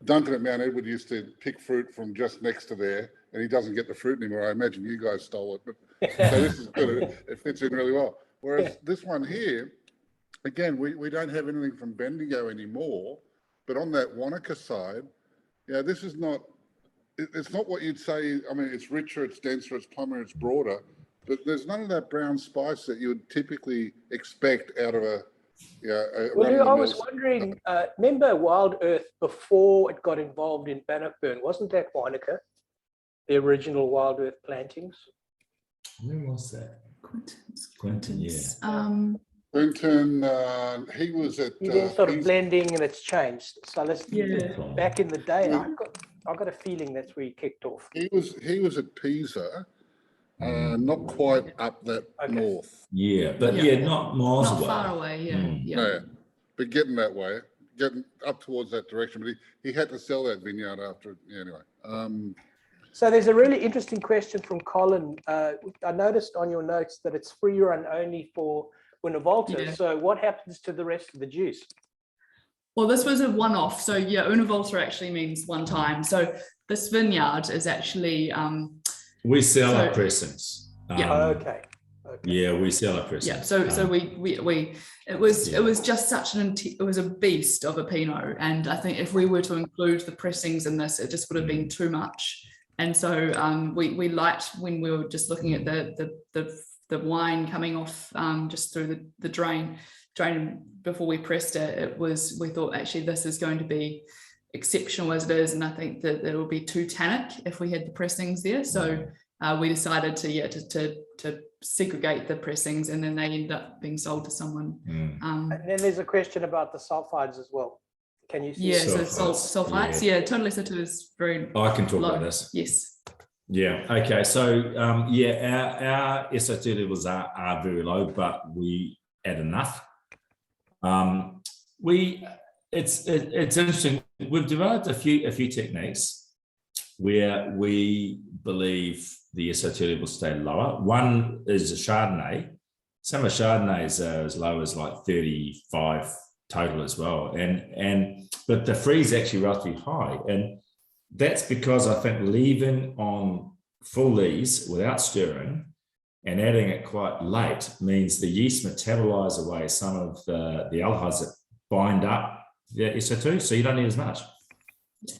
Duncan at Mount Edward used to pick fruit from just next to there, and he doesn't get the fruit anymore. I imagine you guys stole it, but so this is good. It fits in really well. Whereas this one here, again, we don't have anything from Bendigo anymore, but on that Wanaka side, this is not, it's not what you'd say. I mean, it's richer, it's denser, it's plummer, it's broader, but there's none of that brown spice that you would typically expect out of a Yeah. Well, running the I was mills. wondering, remember Wild Earth before it got involved in Bannockburn? Wasn't that Wanaka? The original Wild Earth plantings? Where was that? Quinton's. Quinton, yeah. Quinton, he was at. You then sort of Pisa. blending and it's changed. So let's Yeah. back in the day, I got a feeling that's where he kicked off. He was at Pisa, not quite up that Okay. north. Yeah, but Yeah. not miles Not away. far away, yeah. Mm. Yeah. No, but getting that way, getting up towards that direction. But he had to sell that vineyard after. Yeah, anyway. So there's a really interesting question from Colin. I noticed on your notes that it's free run only for Volta. Yeah. So what happens to the rest of the juice? Well, this was a one-off. So yeah, Una Volta actually means one time. So this vineyard is actually We sell So- our pressings. Yeah. Okay. Yeah, we sell our pressings. yeah. So we it was just such it was a beast of a Pinot, and I think if we were to include the pressings in this, it just would have been too much. And so we liked when we were just looking at the wine coming off just through the drain before we pressed it. We thought actually this is going to be exceptional as it is, and I think that it will be too tannic if we had the pressings there. So we decided to segregate the pressings, and then they ended up being sold to someone. And then there's a question about the sulfides as well. Can you see? Yeah, it? so sulfites. Yeah, total SO2 is very I can talk low. about this. Yes. Yeah. Okay. So our SO2 levels are very low, but we add enough. It's interesting. We've developed a few techniques where we believe the SO2 levels stay lower. One is a Chardonnay. Some of Chardonnays are as low as like 35 total as well, but the free is actually relatively high, and that's because I think leaving on full lees without stirring and adding it quite late means the yeast metabolize away some of the aldehydes that bind up the SO2, so you don't need as much.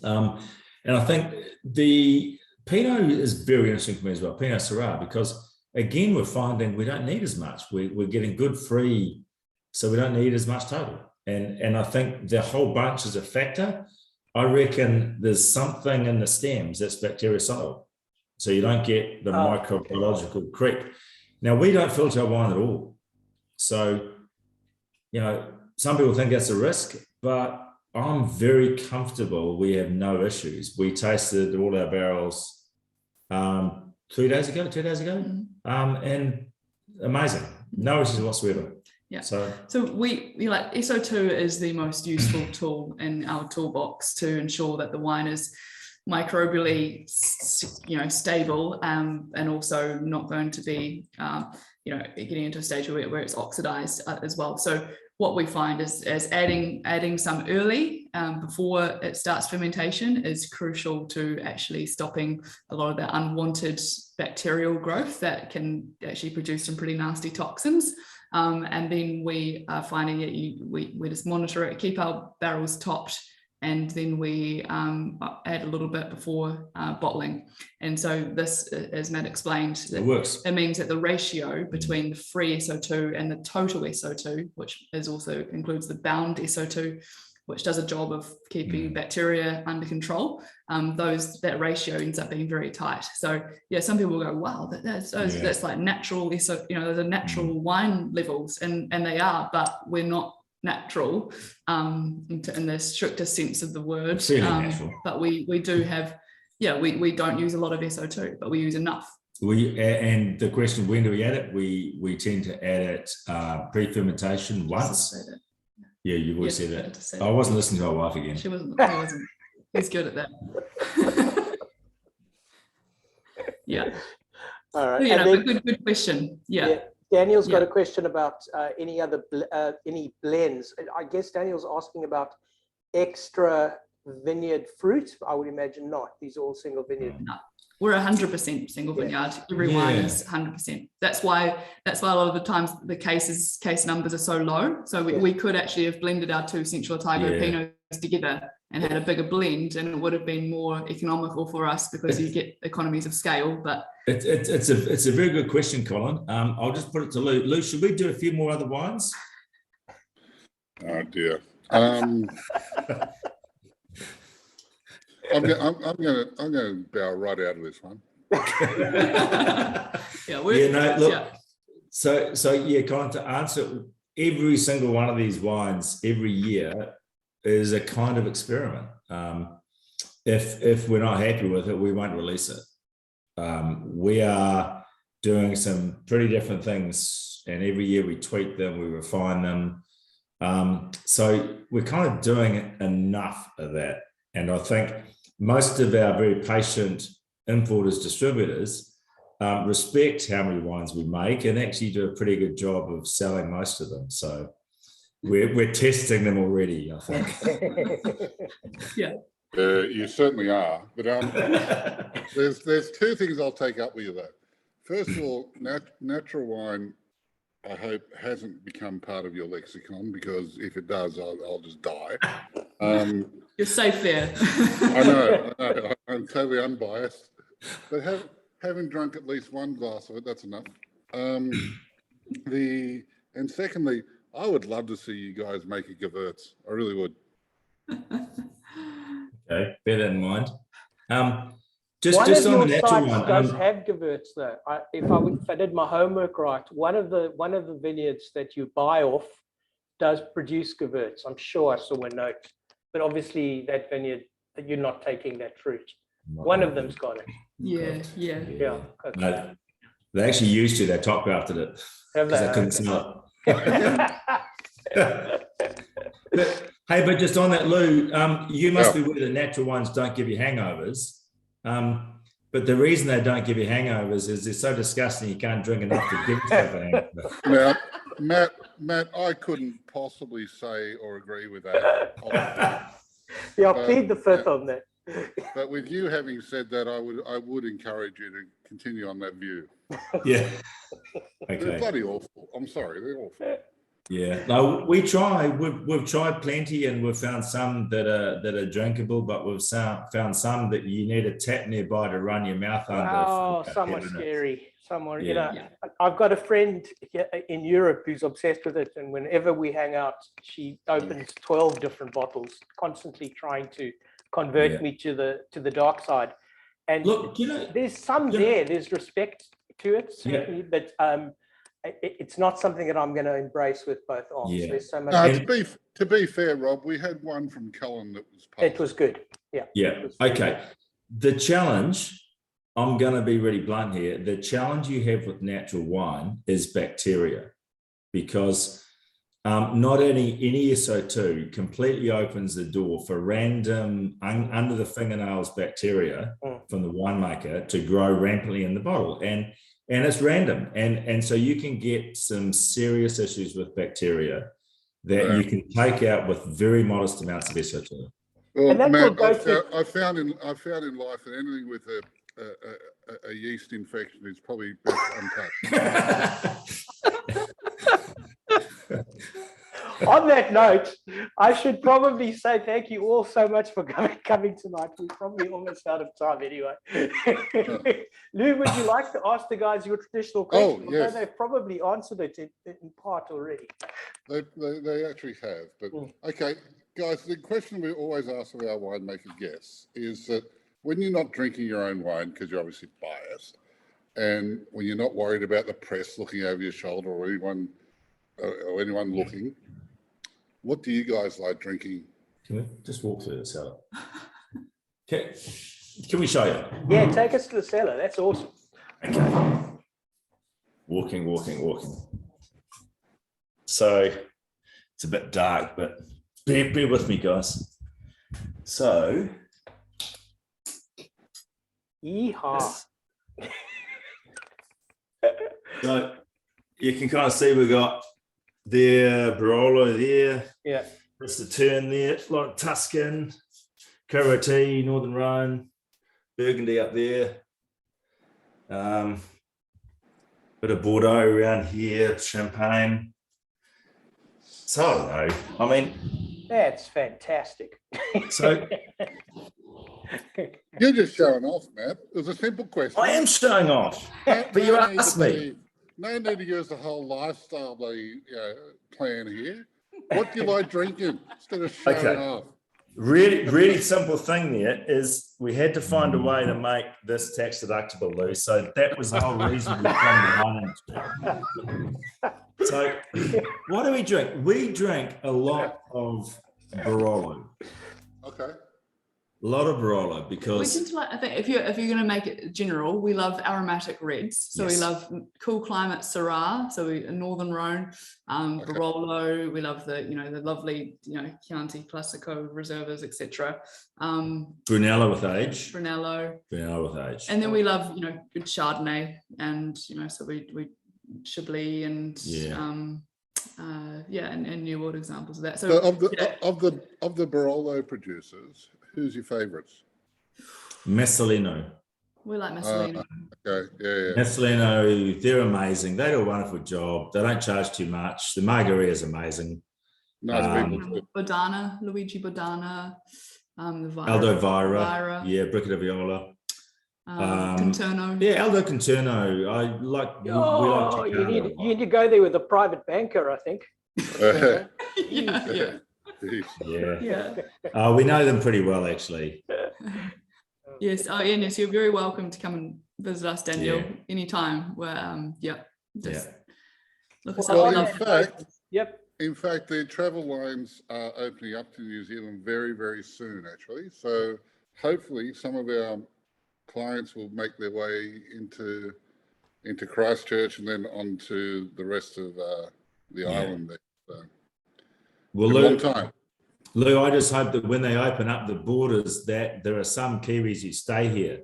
And I think the Pinot is very interesting for me as well, Pinot Syrah, because again, we're finding we don't need as much. We're getting good free, so we don't need as much total. And I think the whole bunch is a factor. I reckon there's something in the stems that's bactericidal, so you don't get the microbiological creep. Now, we don't filter our wine at all. So, some people think that's a risk, but I'm very comfortable. We have no issues. We tasted all our barrels 2 days ago, and amazing. No issues whatsoever. Yeah. So we like SO2 is the most useful tool in our toolbox to ensure that the wine is microbially, stable, and also not going to be, getting into a stage where it's oxidized as well. So what we find is adding some early before it starts fermentation is crucial to actually stopping a lot of that unwanted bacterial growth that can actually produce some pretty nasty toxins. And then we are finding that we just monitor it, keep our barrels topped, and then we add a little bit before bottling. And so this, as Matt explained, it works. It means that the ratio between the free SO2 and the total SO2, which also includes the bound SO2, which does a job of keeping bacteria under control, that ratio ends up being very tight. So yeah, some people go, wow, that's like natural. Those are natural wine levels, and they are, but we're not natural in the strictest sense of the word. But we do have, we don't use a lot of SO2, but we use enough. And the question, when do we add it? We tend to add it pre-fermentation once. Yeah, you've always said that. I wasn't listening to my wife again. She wasn't. He's good at that. Yeah. All right. Good question. Yeah. Daniel's got a question about any blends. I guess Daniel's asking about extra vineyard fruit. I would imagine not. These are all single vineyard. No. We're 100% single vineyard. Every wine is 100%. That's why a lot of the times the case numbers are so low. So we could actually have blended our two Central Otago Pinots together and had a bigger blend, and it would have been more economical for us because you get economies of scale. But it's a very good question, Colin. I'll just put it to Lou. Lou, should we do a few more other wines? Oh dear. I'm gonna bow right out of this one. Look. So yeah, kind of to answer, every single one of these wines every year is a kind of experiment. If we're not happy with it, we won't release it. We are doing some pretty different things, and every year we tweak them, we refine them. So we're kind of doing enough of that. And I think most of our very patient importers, distributors, respect how many wines we make and actually do a pretty good job of selling most of them. So we're testing them already, I think. Yeah. You certainly are. But there's two things I'll take up with you though. First of all, natural wine, I hope, hasn't become part of your lexicon, because if it does, I'll just die. You're safe there. I know. I'm totally unbiased. But having drunk at least one glass of it, that's enough. And secondly, I would love to see you guys make a Gewürz. I really would. Okay, bear that in mind. One Just of on your the natural sites one. does have Gewürz though. If I did my homework right, one of the vineyards that you buy off does produce Gewürz. I'm sure I saw a note, but obviously that vineyard, that you're not taking that fruit. One of them's got it. Yeah. Okay. No, they actually used to. They top crafted it Have because they couldn't sell it. But just on that, Lou, you must be aware that natural wines don't give you hangovers. But the reason they don't give you hangovers is they're so disgusting you can't drink enough to give yourself a hangover. Now, Matt, I couldn't possibly say or agree with that. Yeah, I'll plead the fifth on that. But with you having said that, I would encourage you to continue on that view. Yeah. They're Okay. bloody awful. I'm sorry, they're awful. Yeah. No, we try. We've tried plenty, and we've found some that are drinkable, but we've found some that you need a tap nearby to run your mouth under. Oh, somewhat scary. Someone, Yeah. I've got a friend in Europe who's obsessed with it, and whenever we hang out, she opens 12 different bottles, constantly trying to convert me to the dark side. And look, there's some there's respect to it, certainly, but it's not something that I'm going to embrace with both arms. Yeah. There's so much. To be fair, Rob, we had one from Cullen that was It was good. Yeah. Yeah. Okay. The challenge, I'm going to be really blunt here. The challenge you have with natural wine is bacteria, because not any SO2 completely opens the door for random under the fingernails bacteria from the winemaker to grow rampantly in the bottle, and it's random, and so you can get some serious issues with bacteria that you can take out with very modest amounts of SO2. Well, Matt, I found in life that anything with a yeast infection is probably best untouched. On that note, I should probably say thank you all so much for coming tonight. We're probably almost out of time anyway. Lou, would you like to ask the guys your traditional question? Oh, yes. They've probably answered it in part already. They actually have. But okay, guys, the question we always ask of our winemaker guests is that when you're not drinking your own wine, because you're obviously biased, and when you're not worried about the press looking over your shoulder or anyone looking, what do you guys like drinking? Can we just walk through the cellar? Can we show you? Yeah, take us to the cellar. That's awesome. Okay. Walking. So it's a bit dark, but bear with me, guys. So. Yeehaw. So you can kind of see we've got there, Barolo there. Yeah. That's the turn there. A lot of Tuscan, Caroti, Northern Rhone, Burgundy up there. Bit of Bordeaux around here, Champagne. So I don't know. I mean, that's fantastic. So you're just showing off, Matt. It was a simple question. I am showing off, but you asked me. No need to give us a whole lifestyle plan here. What do you like drinking instead of showing Okay. off? Really simple thing there is we had to find a way to make this tax deductible, Lou. So that was the whole reason we come to wine industry. So what do we drink? We drink a lot of Barolo. Okay. A lot of Barolo We because tend to like, I think if you're going to make it general, we love aromatic reds. So we Yes. love cool climate Syrah, so we Northern Rhone, Okay. Barolo. We love the the lovely Chianti Classico reserves, etc. Brunello with age. Brunello, Brunello with age. and then we love good Chardonnay, and so we Chablis and and New World examples of that. So So of the Barolo producers, who's your favourites? Messalino. we like Messalino. Okay, yeah. Messalino, they're amazing. They do a wonderful job. They don't charge too much. The margarita is amazing. Nice people too. Bodana, Luigi Bodana, the Aldo Vira. Vira. Yeah, Bricca di Viola. Conterno. Yeah, Aldo Conterno. I like. we Oh, like you Chicano. need to go there with a private banker, I think. yeah. Yeah. Yeah. We know them pretty well, actually. Yes. Oh, and yes, you're very welcome to come and visit us, Daniel, Yeah. anytime. Where just look us Well, up. in fact, Yep. the travel lines are opening up to New Zealand very, very soon, actually. So hopefully some of our clients will make their way into Christchurch and then on to the rest of the island there. So, Well, been a long Lou, time. Lou, I just hope that when they open up the borders, that there are some Kiwis who stay here.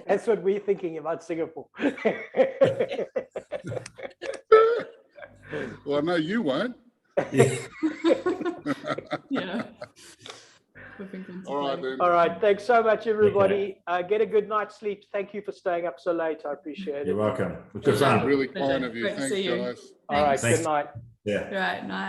That's what we're thinking about Singapore. Well, I know you won't. Yeah. Yeah. We've been All right, contemplating. then. All right. Thanks so much, everybody. Get a good night's sleep. Thank you for staying up so late. I appreciate You're it. welcome. Good Yeah. fun. Really kind of you. Great to Thanks, see you. guys. All right. Thanks. Good night. Yeah. Right. Nice.